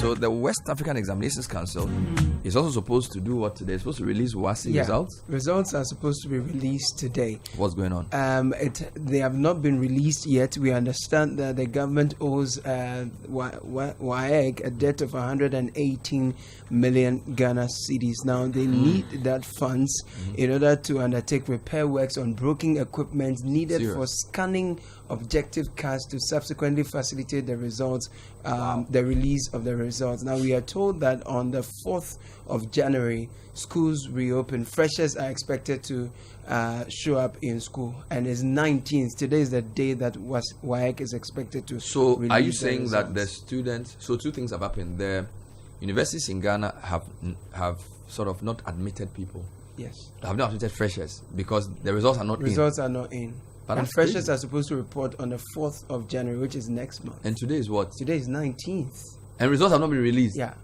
So the West African Examinations Council is also supposed to do what today? It's supposed to release WASSCE results? Results are supposed to be released today. What's going on? They have not been released yet. We understand that the government owes WAEC a debt of 118 million Ghana cedis. Now, they need that funds in order to undertake repair works on broken equipment needed for scanning objective cards to subsequently facilitate the results, the release of the results. Now, we are told that on the 4th of January, schools reopen. Freshers are expected to show up in school, and it's 19th. Today is the day that WAEC is expected to. So, are you saying that the students? So, two things have happened. The universities in Ghana have sort of not admitted people. Yes. Have not admitted freshers because the results are not in. Results are not in. But and freshers are supposed to report on the 4th of January, which is next month. And today is what? Today is 19th. And results have not been released? Yeah.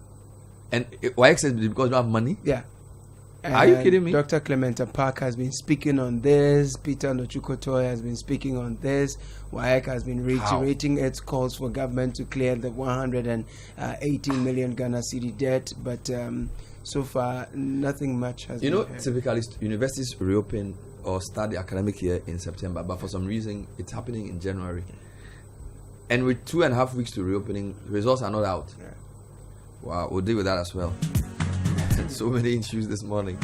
And WAEC says because we don't have money? Yeah. And are you kidding me? Dr. Clementa Park has been speaking on this. Peter Nochukotoy has been speaking on this. WAEC has been reiterating its calls for government to clear the 118 million Ghana cedi debt. But so far, nothing much has been heard. Typically, universities reopen or start the academic year in September, but for some reason it's happening in January. And with 2.5 weeks to reopening, results are not out. Yeah. Wow, we'll deal with that as well. So many issues this morning.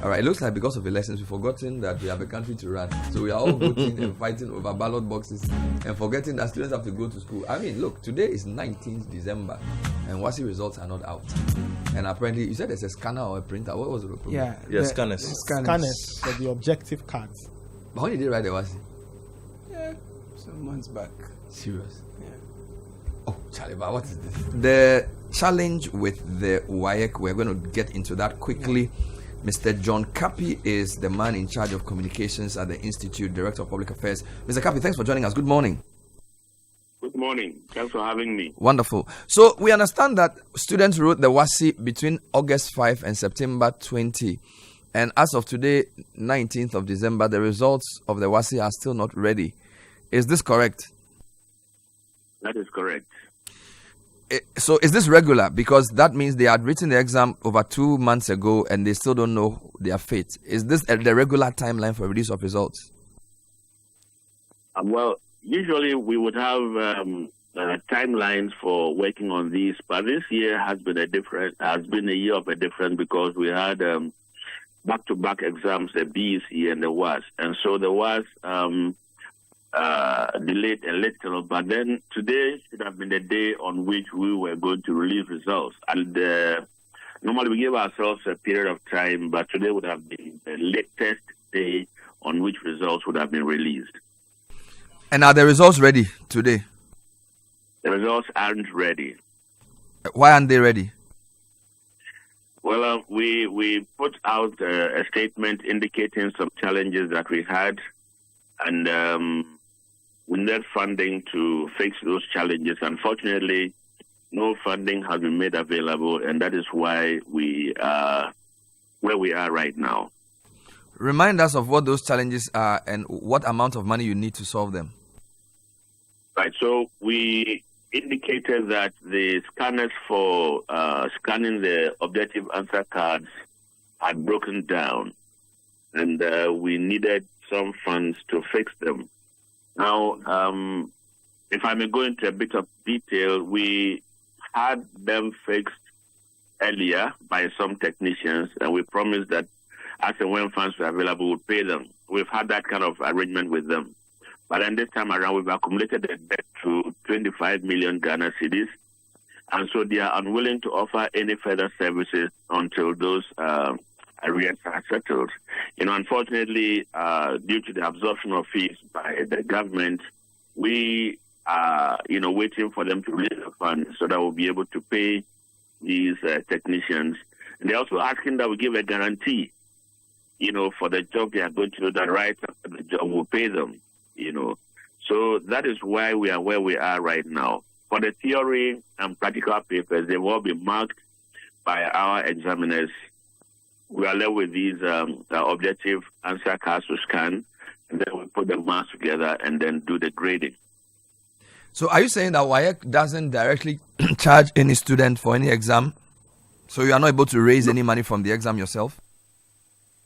All right, it looks like because of elections, we've forgotten that we have a country to run. So we are all voting and fighting over ballot boxes and forgetting that students have to go to school. I mean, look, today is 19th December and WASSCE results are not out. And apparently, you said there's a scanner or a printer. What was the problem? Yeah, scanners. Scanners for the objective cards. But when did they write the WASSCE? Yeah, some months back. Serious? Yeah. Oh, Charlie, but what is this? The challenge with the WAEC, we're going to get into that quickly. Mr. John Kapi is the man in charge of communications at the Institute, Director of Public Affairs. Mr. Kapi, thanks for joining us. Good morning. Good morning. Thanks for having me. Wonderful. So we understand that students wrote the WASSCE between August 5 and September 20. And as of today, 19th of December, the results of the WASSCE are still not ready. Is this correct? That is correct. So is this regular? Because that means they had written the exam over 2 months ago and they still don't know their fate. Is this the regular timeline for release of results? Well, usually we would have timelines for working on these, but this year has been a year of a difference because we had back-to-back exams, the BEC and the WASSCE, and so the WASSCE delayed a little, but then today should have been the day on which we were going to release results. And normally we give ourselves a period of time, but today would have been the latest day on which results would have been released. And are the results ready today? The results aren't ready. Why aren't they ready? Well, we put out a statement indicating some challenges that we had, and we need funding to fix those challenges. Unfortunately, no funding has been made available, and that is why we are where we are right now. Remind us of what those challenges are and what amount of money you need to solve them. Right, so we indicated that the scanners for scanning the objective answer cards had broken down, and we needed some funds to fix them. Now, if I may go into a bit of detail, we had them fixed earlier by some technicians, and we promised that as and when funds were available, we'd pay them. We've had that kind of arrangement with them. But then this time around, we've accumulated a debt to 25 million Ghana cedis, and so they are unwilling to offer any further services until those arrears are settled. Unfortunately, due to the absorption of fees by the government, we are, waiting for them to release the funds so that we'll be able to pay these technicians. And they're also asking that we give a guarantee, for the job they are going to do, that right after the job will pay them, So that is why we are where we are right now. For the theory and practical papers, they will be marked by our examiners. We are left with these objective answer cards to scan, and then we put the marks together and then do the grading. So are you saying that WAEC doesn't directly charge any student for any exam? So you are not able to raise any money from the exam yourself?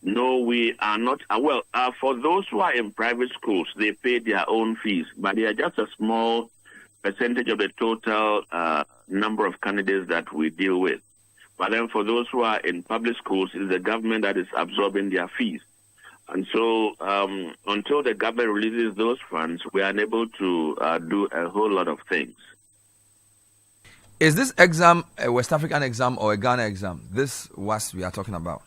No, we are not. For those who are in private schools, they pay their own fees, but they are just a small percentage of the total number of candidates that we deal with. But then for those who are in public schools, it's the government that is absorbing their fees. And so until the government releases those funds, we are unable to do a whole lot of things. Is this exam a West African exam or a Ghana exam? This WASSCE we are talking about.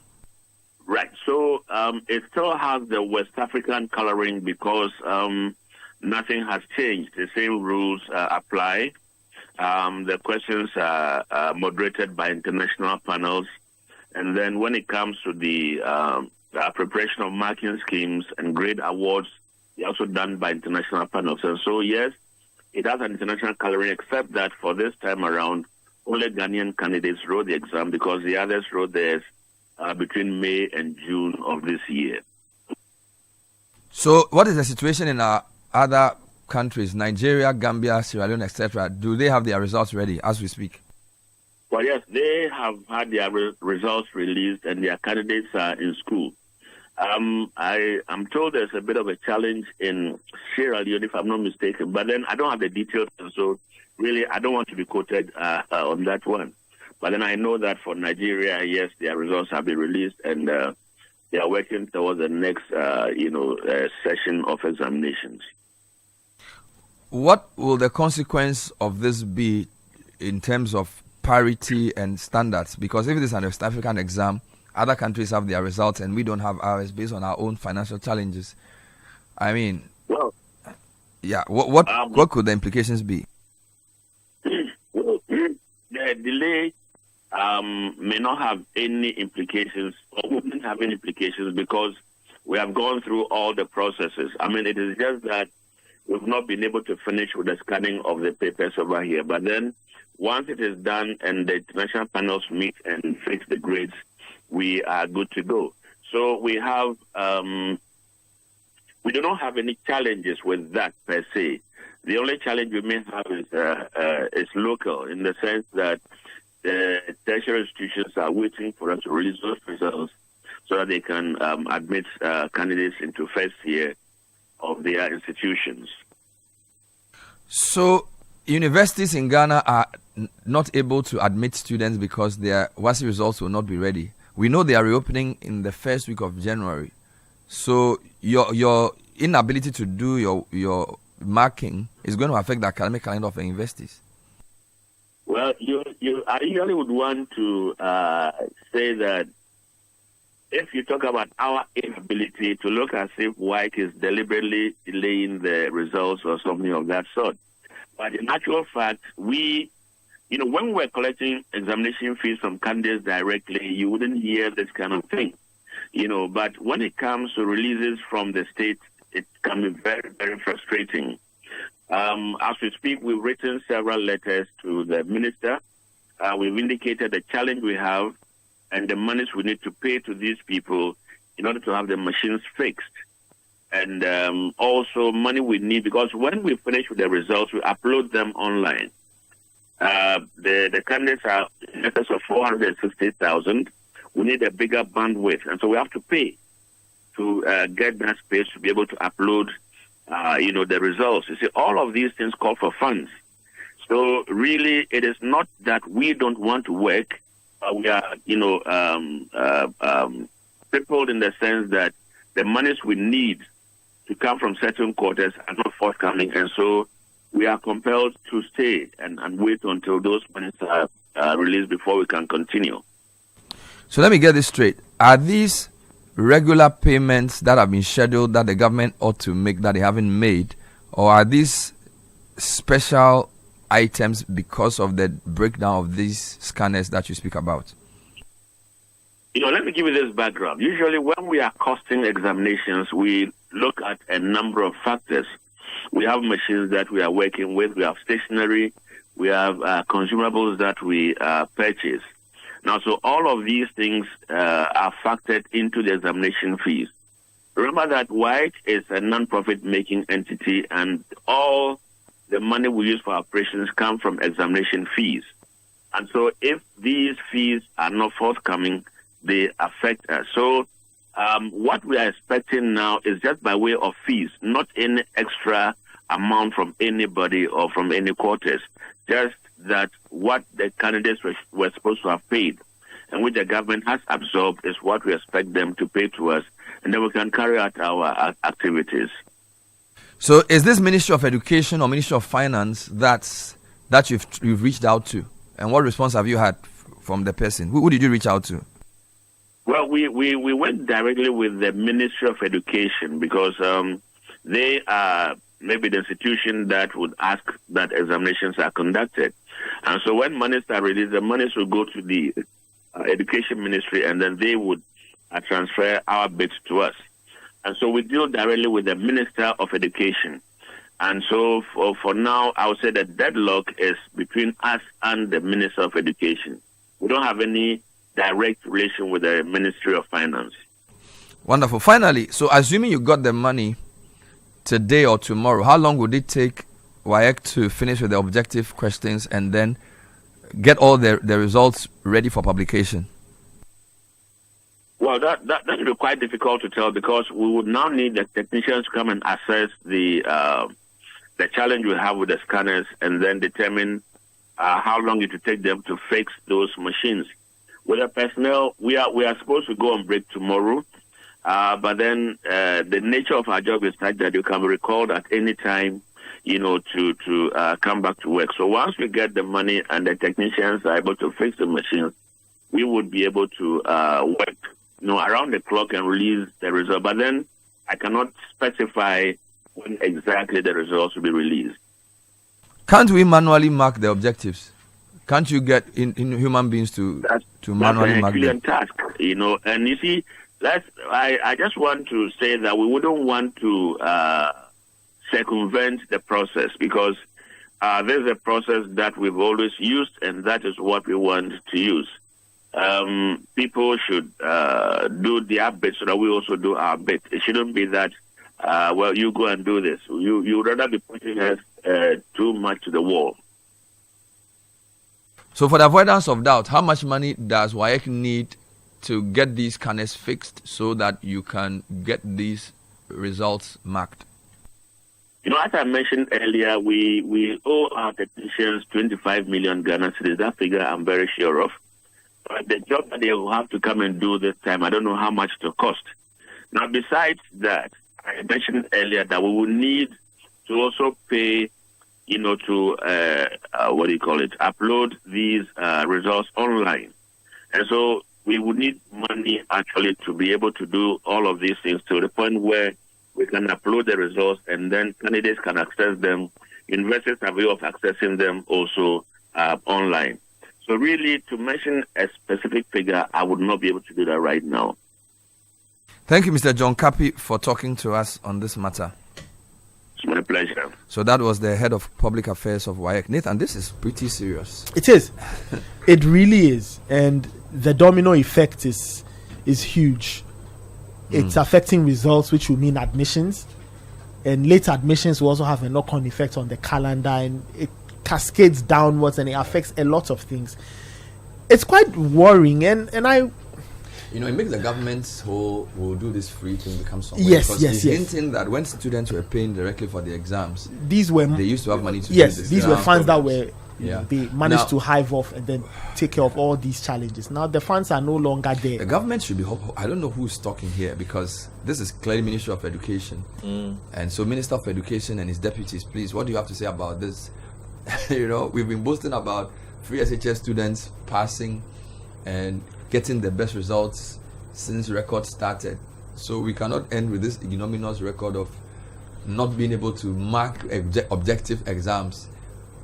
Right. So it still has the West African coloring because nothing has changed. The same rules apply. The questions are moderated by international panels. And then when it comes to the preparation of marking schemes and grade awards, they're also done by international panels. And so, yes, it has an international coloring, except that for this time around, only Ghanaian candidates wrote the exam because the others wrote theirs between May and June of this year. So what is the situation in our other countries, Nigeria, Gambia, Sierra Leone, etc.? Do they have their results ready as we speak? Well, yes, they have had their results released and their candidates are in school. I'm told there's a bit of a challenge in Sierra Leone, if I'm not mistaken, but then I don't have the details, and so really I don't want to be quoted on that one. But then I know that for Nigeria, yes, their results have been released, and they are working towards the next, session of examinations. What will the consequence of this be in terms of parity and standards? Because if it is an West African exam, other countries have their results and we don't have ours based on our own financial challenges. I mean, well, yeah. What could the implications be? Well, the delay may not have any implications or wouldn't have any implications because we have gone through all the processes. I mean, it is just that we've not been able to finish with the scanning of the papers over here. But then once it is done and the international panels meet and fix the grades, we are good to go. So we have, we do not have any challenges with that per se. The only challenge we may have is local, in the sense that the tertiary institutions are waiting for us to release those results so that they can admit candidates into first year of their institutions. So universities in Ghana are not able to admit students because their WASSCE results will not be ready. We know they are reopening in the first week of January. So your inability to do your marking is going to affect the academic calendar of the universities. Well, I usually would want to say that if you talk about our inability to look as if WAEC is deliberately delaying the results or something of that sort. But in actual fact, when we're collecting examination fees from candidates directly, you wouldn't hear this kind of thing. But when it comes to releases from the state, it can be very, very frustrating. As we speak, we've written several letters to the minister. We've indicated the challenge we have and the monies we need to pay to these people in order to have the machines fixed. And also money we need, because when we finish with the results, we upload them online. The candidates are in excess of 460,000. We need a bigger bandwidth, and so we have to pay to get that space to be able to upload, the results. You see, all of these things call for funds. So really, it is not that we don't want to work. We are, crippled in the sense that the monies we need to come from certain quarters are not forthcoming, and so we are compelled to stay and wait until those monies are released before we can continue. So let me get this straight. Are these regular payments that have been scheduled that the government ought to make that they haven't made, or are these special items because of the breakdown of these scanners that you speak about? Let me give you this background. Usually when we are costing examinations, we look at a number of factors. We have machines that we are working with, we have stationery, we have consumables that we purchase. Now, so all of these things are factored into the examination fees. Remember that WAEC is a non-profit making entity, and all the money we use for operations come from examination fees. And so if these fees are not forthcoming, they affect us. So what we are expecting now is just by way of fees, not any extra amount from anybody or from any quarters, just that what the candidates were supposed to have paid and which the government has absorbed is what we expect them to pay to us, and then we can carry out our activities. So is this Ministry of Education or Ministry of Finance that you've reached out to? And what response have you had from the person? Who did you reach out to? Well, we went directly with the Ministry of Education because they are maybe the institution that would ask that examinations are conducted. And so when monies are released, the monies will go to the Education Ministry, and then they would transfer our bits to us. And so we deal directly with the Minister of Education. And so for now, I would say the deadlock is between us and the Minister of Education. We don't have any direct relation with the Ministry of Finance. Wonderful. Finally, so assuming you got the money today or tomorrow, how long would it take WAEC to finish with the objective questions and then get all the results ready for publication? Well, that would be quite difficult to tell because we would now need the technicians to come and assess the challenge we have with the scanners and then determine how long it will take them to fix those machines. With the personnel, we are supposed to go on break tomorrow, but then the nature of our job is such that you can be recalled at any time, to come back to work. So once we get the money and the technicians are able to fix the machines, we would be able to work, around the clock and release the result. But then I cannot specify when exactly the results will be released. Can't we manually mark the objectives? Can't you get in human beings to manually mark them? That's a task, And you see, I just want to say that we wouldn't want to circumvent the process because there's a process that we've always used, and that is what we want to use. People should do their bit so that we also do our bit. It shouldn't be that, you go and do this. You rather be pushing us too much to the wall. So for the avoidance of doubt, how much money does WAEC need to get these scanners fixed so that you can get these results marked? As I mentioned earlier, we owe our technicians 25 million Ghana cedis. That figure I'm very sure of. But the job that they will have to come and do this time, I don't know how much it will cost. Now, besides that, I mentioned earlier that we will need to also pay, to, upload these results online. And so we would need money actually to be able to do all of these things to the point where we can upload the results and then candidates can access them. Universities have a way of accessing them also online. So really, to mention a specific figure, I would not be able to do that right now. Thank you, Mr. John Kapi, for talking to us on this matter. It's my pleasure. So that was the head of public affairs of WAEC. Nathan, this is pretty serious. It is. It really is. And the domino effect is huge. It's affecting results, which will mean admissions. And late admissions will also have a knock-on effect on the calendar, and it cascades downwards, and it affects a lot of things. It's quite worrying, and I... it makes the government who will do this free thing become somewhere. Yes. Hinting that when students were paying directly for the exams, they used to have money to do this. These were funds that were... Yeah. They managed to hive off and then take care of all these challenges. Now the funds are no longer there. The government should be... I don't know who's talking here because this is clearly Ministry of Education. And so Minister of Education and his deputies, please, what do you have to say about this? We've been boasting about free SHS students passing and getting the best results since records started. So we cannot end with this ignominious record of not being able to mark objective exams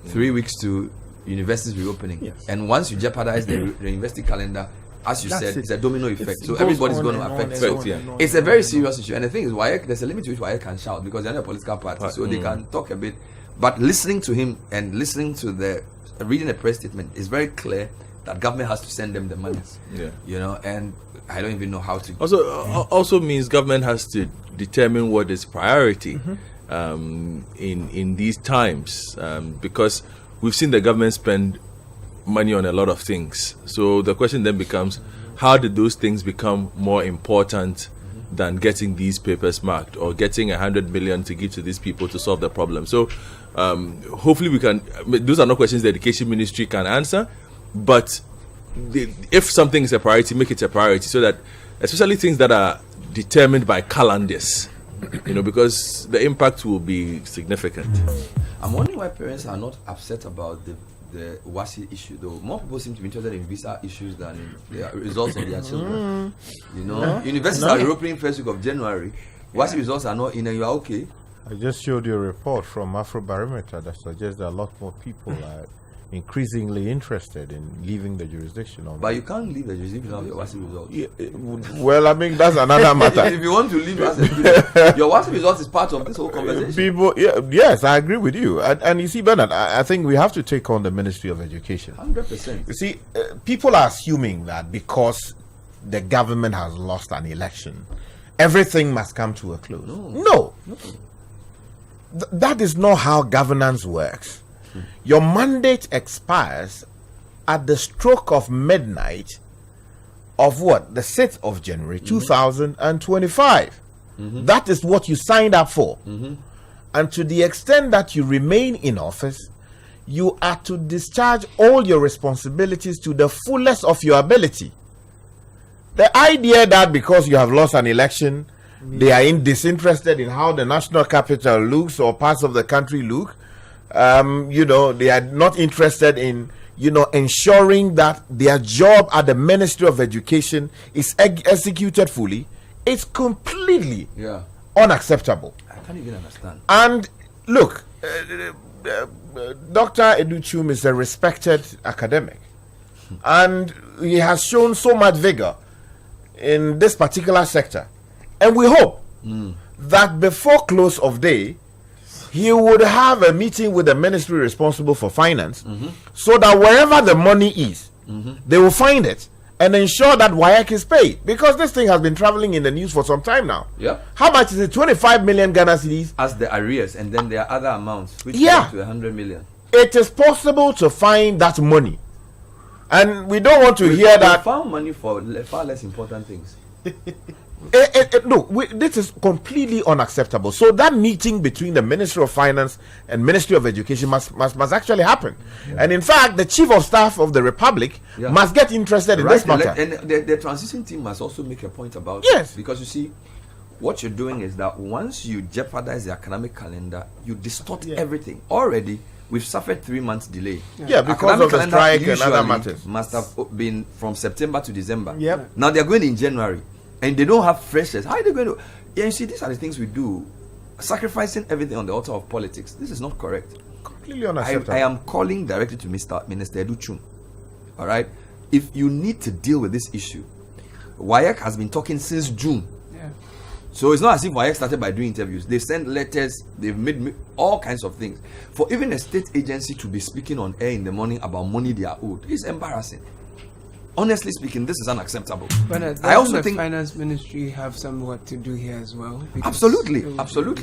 3 weeks to universities reopening. Yes. And once you jeopardize the university calendar, as you said, it's a domino effect. So goes everybody's on going to and affect. on So and on it's a very serious issue. And the thing is, WAEC, there's a limit to which WAEC can shout because they're not a political party. So they can talk a bit. But listening to him and listening to reading the press statement is very clear that government has to send them the money. And I don't even know how to. Also means government has to determine what is priority. in these times, because we've seen the government spend money on a lot of things. So the question then becomes, how did those things become more important than getting these papers marked or getting 100 million to give to these people to solve the problem? So hopefully we can, those are not questions the education ministry can answer, but if something is a priority, make it a priority, so that especially things that are determined by calendars, because the impact will be significant. I'm wondering why parents are not upset about the WASSCE issue, though. More people seem to be interested in visa issues than in the results of their children. Universities are reopening first week of January. WASSCE results are not in, and you are okay. I just showed you a report from Afrobarometer that suggests that a lot more people are increasingly interested in leaving the jurisdiction. But you can't leave the jurisdiction without your WASSCE results. Well, I mean, that's another matter. If you want to leave as a student, your WASSCE results is part of this whole conversation. Yes, I agree with you. And you see, Bernard, I think we have to take on the Ministry of Education. 100%. You see, people are assuming that because the government has lost an election, everything must come to a close. No. That is not how governance works. Your mandate expires at the stroke of midnight of what? The 6th of January, 2025. That is what you signed up for. And to the extent that you remain in office, you are to discharge all your responsibilities to the fullest of your ability. The idea that because you have lost an election, they are disinterested in how the national capital looks or parts of the country look, they are not interested in, ensuring that their job at the Ministry of Education is executed fully. It's completely unacceptable. I can't even understand. And look, Dr. Educhum is a respected academic, and he has shown so much vigor in this particular sector. And we hope that before close of day, he would have a meeting with the ministry responsible for finance, so that wherever the money is, they will find it and ensure that WAEC is paid. Because this thing has been traveling in the news for some time now. How much is it? 25 million Ghana cedis? As the arrears, and then there are other amounts, which go to 100 million. It is possible to find that money. And we don't want to hear that. We found money for far less important things. This is completely unacceptable. So that meeting between the Ministry of Finance and Ministry of Education must actually happen. And in fact, the Chief of Staff of the Republic must get interested in this matter. And the transition team must also make a point about it. Because you see, what you're doing is that once you jeopardize the academic calendar, you distort everything. Already, we've suffered 3 months delay. Because of the strike and other matters. Must have been from September to December. Now they're going in January. And they don't have freshers. How are they going to? You see, these are the things we do. Sacrificing everything on the altar of politics. This is not correct. Completely unacceptable. I am calling directly to Minister Educhum. All right? If you need to deal with this issue, WAEC has been talking since June. So it's not as if WAEC started by doing interviews. They sent letters. They've made all kinds of things. For even a state agency to be speaking on air in the morning about money they are owed is embarrassing. Honestly speaking, this is unacceptable. But I also think the finance ministry have some work to do here as well. Absolutely.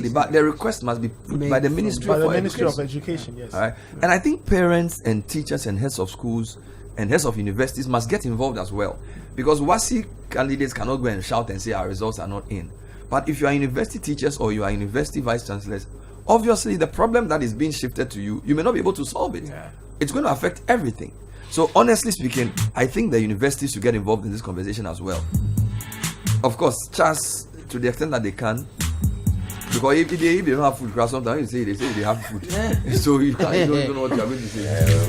But the request must be put by the Ministry of Education. Yes. All right. And I think parents and teachers and heads of schools and heads of universities must get involved as well, because WASSCE candidates cannot go and shout and say our results are not in. But if you are university teachers or you are university vice chancellors, obviously the problem that is being shifted to you, you may not be able to solve it. It's going to affect everything. So honestly speaking, I think the universities should get involved in this conversation as well. Of course, just to the extent that they can. Because if they don't have food, sometimes they say they have food. So you don't know what you're going to say.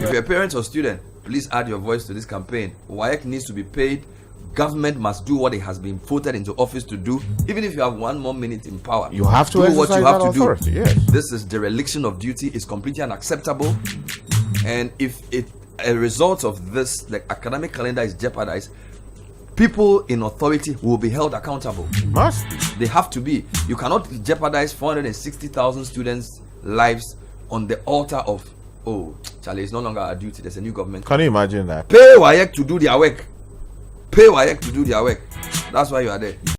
If you're a parent or student, please add your voice to this campaign. WAEC needs to be paid. Government must do what it has been voted into office to do. Even if you have 1 more minute in power, you have to do what you have to authority, do. This is dereliction of duty. It's completely unacceptable. And if a result of this, the academic calendar is jeopardized, people in authority will be held accountable. Must. They have to be. You cannot jeopardize 460,000 students' lives on the altar of, Charlie, it's no longer our duty. There's a new government. Can you imagine that? Pay WAEC to do their work. That's why you are there.